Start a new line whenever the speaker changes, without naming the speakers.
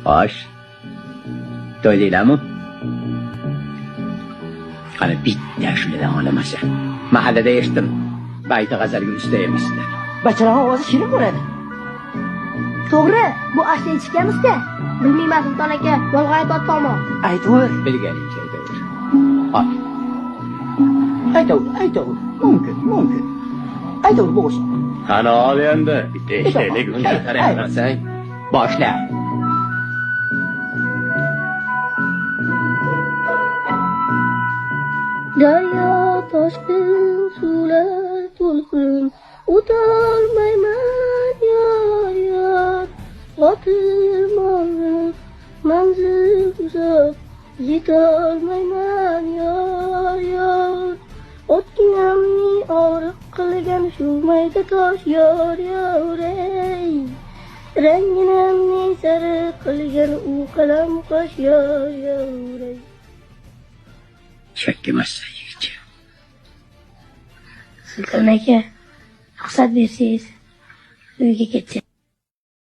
Xo'sh. To'ydinglarmi? Qani bitta shulardan olamasa. Mahallada eshitdim. Bayti g'azalga usta emaslar.
Bachalaning ovozi shirin bo'ladi.
To'g'ri, bu ashla ichganmiz-da. Bilmayman Sulton aka, yolg'on aytmoqman.
Aytaver.
Bilganingcha aytaver.
Aytaver. Mumkin. Aytaver bo'g'ish.
Qani ol endi. Bitta eshitaylik, unga qarayapsang. Boshla.
Daryo toshqin, suvlar to'lqin, o'tolmayman yor. Botirmonim, manzil uzoq, yetolmayman yor. O'tganning og'riq qilgan shu mayda tosh yor ey. Ranginamning sari qilgan u qalam qosh yor ey.
Chakkamassan yigitcha.
Sulton aka, ruxsat bersangiz, uyga ketsak.